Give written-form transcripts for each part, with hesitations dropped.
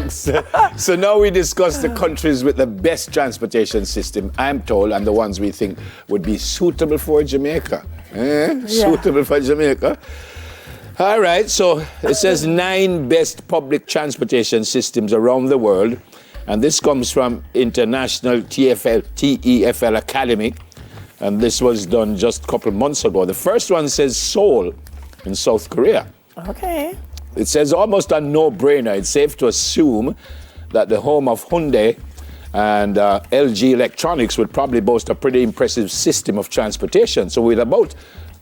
folks. So now we discuss the countries with the best transportation system, I'm told, and the ones we think would be suitable for Jamaica. Suitable for Jamaica. All right, so it says 9 best public transportation systems around the world, and this comes from International TEFL Academy, and this was done just a couple of months ago. The first one says Seoul in South Korea. Okay. It says almost a no-brainer. It's safe to assume that the home of Hyundai and LG Electronics would probably boast a pretty impressive system of transportation. So with about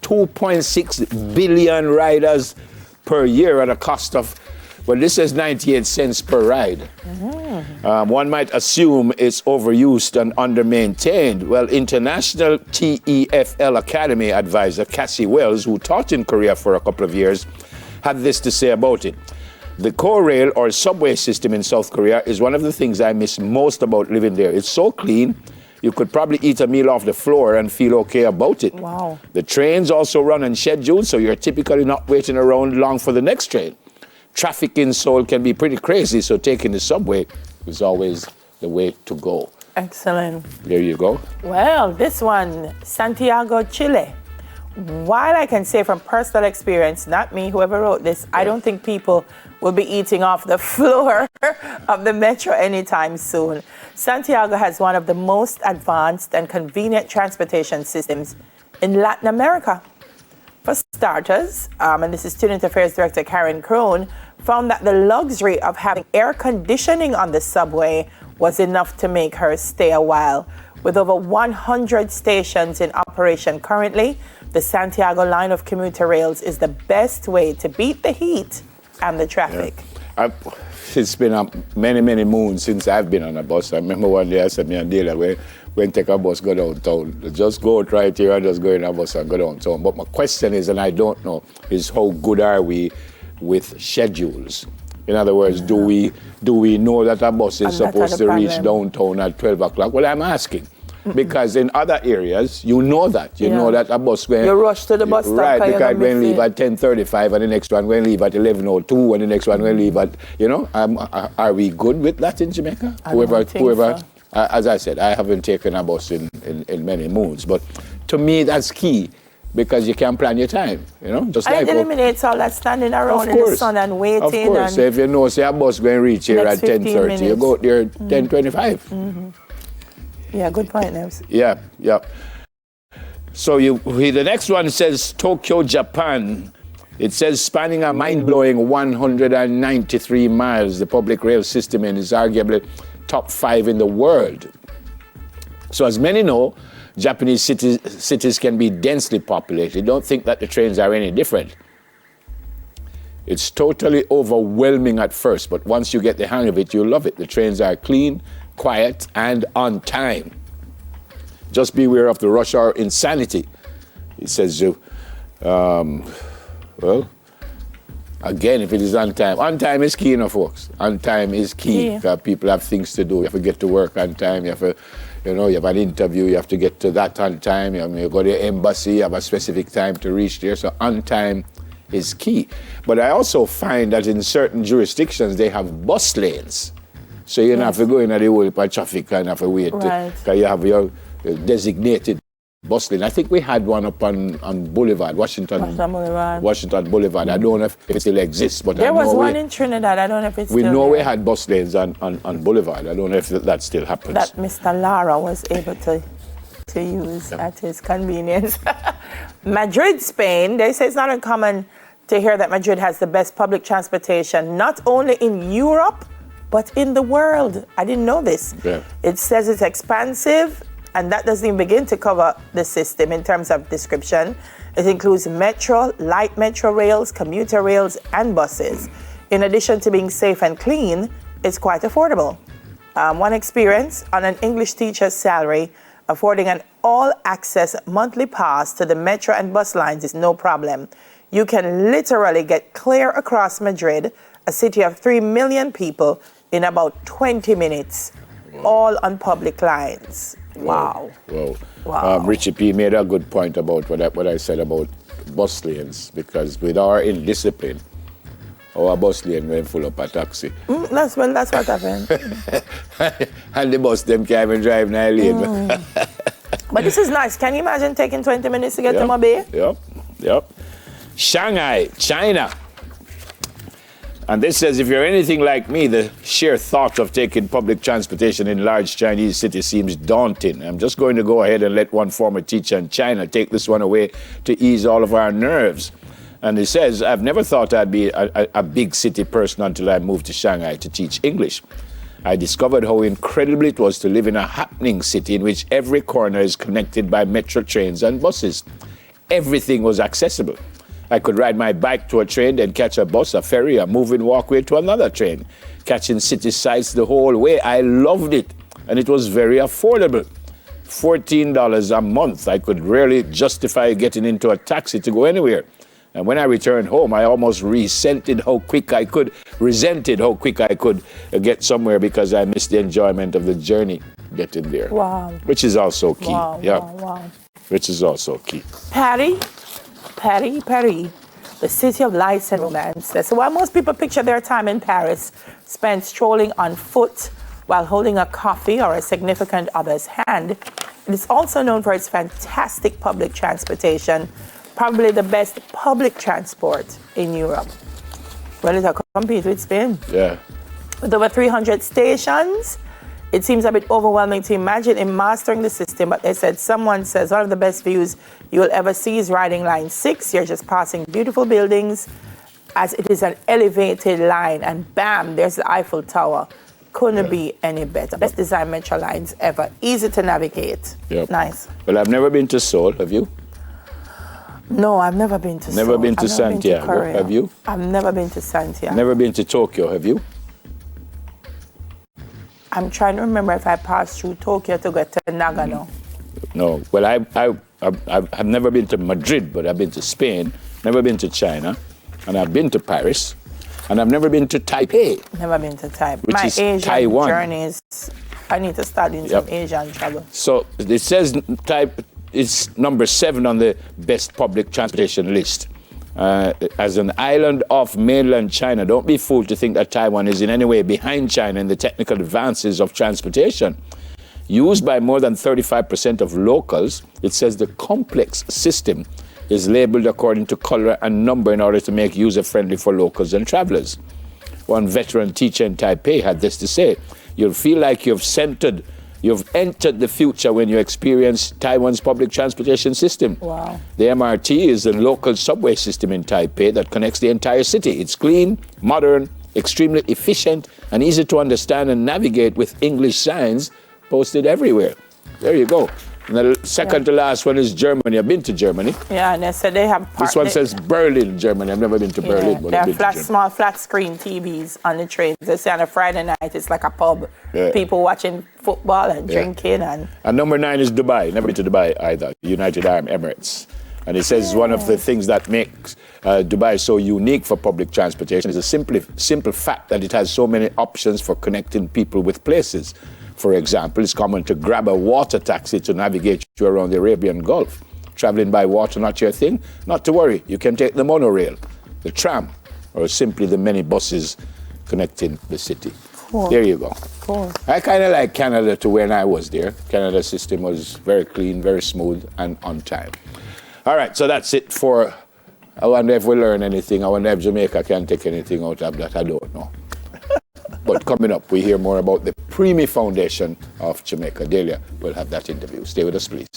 2.6 billion riders per year at a cost of, well, this says 98 cents per ride. One might assume it's overused and under-maintained. Well, International TEFL Academy advisor Cassie Wells, who taught in Korea for a couple of years, had this to say about it. The core rail or subway system in South Korea is one of the things I miss most about living there. It's so clean, you could probably eat a meal off the floor and feel okay about it. Wow. The trains also run on schedule, so you're typically not waiting around long for the next train. Traffic in Seoul can be pretty crazy, so taking the subway is always the way to go. Excellent. There you go. Well, this one, Santiago, Chile. While I can say from personal experience, not me, whoever wrote this, I don't think people will be eating off the floor of the metro anytime soon. Santiago has one of the most advanced and convenient transportation systems in Latin America. For starters, and this is Student Affairs Director Karen Crone, found that the luxury of having air conditioning on the subway was enough to make her stay a while. With over 100 stations in operation currently, the Santiago line of commuter rails is the best way to beat the heat and the traffic. Yeah. It's been many moons since I've been on a bus. I remember one day I said, me and Dela, when take a bus, go downtown. Just go out right here and just go in a bus and go downtown. But my question is, and I don't know, is how good are we with schedules? In other words, do we know that a bus is supposed to reach downtown at 12 o'clock? Well, I'm asking. Because in other areas, you know that. You know that a bus going... You rush to the bus stop. Right, because we're going to leave at 10:35 and the next one going to leave at 11:02 and the next one going to leave at... You know, are we good with that in Jamaica? Whoever, so. As I said, I haven't taken a bus in many moons. But to me, that's key. Because you can plan your time, you know? Just and it eliminates all that standing around in the sun and waiting. Of course. So if you know, say a bus going to reach here at 10:30, you go there at 10:25. Yeah, good point, Nebs. Yeah. So the next one says Tokyo, Japan. It says spanning a mind-blowing 193 miles, the public rail system is arguably top 5 in the world. So as many know, Japanese cities can be densely populated. Don't think that the trains are any different. It's totally overwhelming at first, but once you get the hang of it, you'll love it. The trains are clean, quiet, and on time. Just beware of the rush hour insanity. It says, well, again, if it is on time is key, folks. On time is key. Because people have things to do. You have to get to work on time. You have to, you have an interview. You have to get to that on time. You go to the embassy. You have a specific time to reach there. So on time is key. But I also find that in certain jurisdictions, they have bus lanes. So you don't have to go in the whole traffic and have to wait. Because you have your designated bus lane. I think we had one up on Boulevard, Washington Boulevard. I don't know if it still exists, but there was one in Trinidad. I don't know if it's still there. We know we had bus lanes on Boulevard. I don't know if that still happens. That Mr. Lara was able to use at his convenience. Madrid, Spain. They say it's not uncommon to hear that Madrid has the best public transportation, not only in Europe, but in the world. I didn't know this. Yeah. It says it's expansive, and that doesn't even begin to cover the system in terms of description. It includes metro, light metro rails, commuter rails, and buses. In addition to being safe and clean, it's quite affordable. One experience, on an English teacher's salary, affording an all-access monthly pass to the metro and bus lines is no problem. You can literally get clear across Madrid, a city of 3 million people, in about 20 minutes, all on public lines. Wow. Richie P made a good point about what I said about bus lanes, because with our indiscipline, or a bus lane when full up a taxi. That's what happened. And the bus them can't even drive 9 lane. But this is nice. Can you imagine taking 20 minutes to get to Mobay? Yep. Shanghai, China. And this says, if you're anything like me, the sheer thought of taking public transportation in large Chinese cities seems daunting. I'm just going to go ahead and let one former teacher in China take this one away to ease all of our nerves. And he says, I've never thought I'd be a big city person until I moved to Shanghai to teach English. I discovered how incredible it was to live in a happening city in which every corner is connected by metro trains and buses. Everything was accessible. I could ride my bike to a train, then catch a bus, a ferry, a moving walkway to another train, catching city sights the whole way. I loved it, and it was very affordable. $14 a month. I could rarely justify getting into a taxi to go anywhere. And when I returned home, I almost resented how quick I could get somewhere because I missed the enjoyment of the journey getting there. Wow. Which is also key. Wow. Which is also key. Paris, the city of lights and romance. That's why most people picture their time in Paris spent strolling on foot while holding a coffee or a significant other's hand. It is also known for its fantastic public transportation, probably the best public transport in Europe. Well, it'll compete with Spain. Yeah. With over 300 stations, it seems a bit overwhelming to imagine in mastering the system, but they said, someone says one of the best views you will ever see is riding line 6. You're just passing beautiful buildings as it is an elevated line, and bam, there's the Eiffel Tower. Couldn't be any better. Best designed metro lines ever. Easy to navigate. Yep. Nice. Well, I've never been to Seoul, have you? No, I've never been to Never Seoul. been to I've never Santiago, been to Korea. have you? I've never been to Santiago. Never been to Tokyo, have you? I'm trying to remember if I passed through Tokyo to get to Nagano. No. Well, I've never been to Madrid, but I've been to Spain, never been to China, and I've been to Paris, and I've never been to Taipei. Never been to Taipei. Which My is Asian Taiwan. journeys, I need to start doing some Asian travel. So it says it's number 7 on the best public transportation list. As an island off mainland China, don't be fooled to think that Taiwan is in any way behind China in the technical advances of transportation. Used by more than 35% of locals, it says the complex system is labeled according to color and number in order to make user-friendly for locals and travelers. One veteran teacher in Taipei had this to say: you'll feel like you've entered the future when you experience Taiwan's public transportation system. Wow. The MRT is a local subway system in Taipei that connects the entire city. It's clean, modern, extremely efficient, and easy to understand and navigate with English signs posted everywhere. There you go. And the second to last one is Germany. I've been to Germany. Yeah, and they said they have... This one says Berlin, Germany. I've never been to Berlin. But there I've been are to small flat screen TVs on the trains. They say on a Friday night it's like a pub. Yeah. People watching football and drinking. And number 9 is Dubai. Never been to Dubai either. United Arab Emirates. And it says one of the things that makes Dubai so unique for public transportation is a simple fact that it has so many options for connecting people with places. For example, it's common to grab a water taxi to navigate you around the Arabian Gulf. Traveling by water not your thing? Not to worry. You can take the monorail, the tram, or simply the many buses connecting the city. Cool. There you go. Cool. I kind of like Canada to when I was there. Canada's system was very clean, very smooth, and on time. All right, so that's it for... I wonder if we learn anything. I wonder if Jamaica can take anything out of that. I don't know. But coming up, we hear more about the Primi Foundation of Jamaica. Delia will have that interview. Stay with us, please.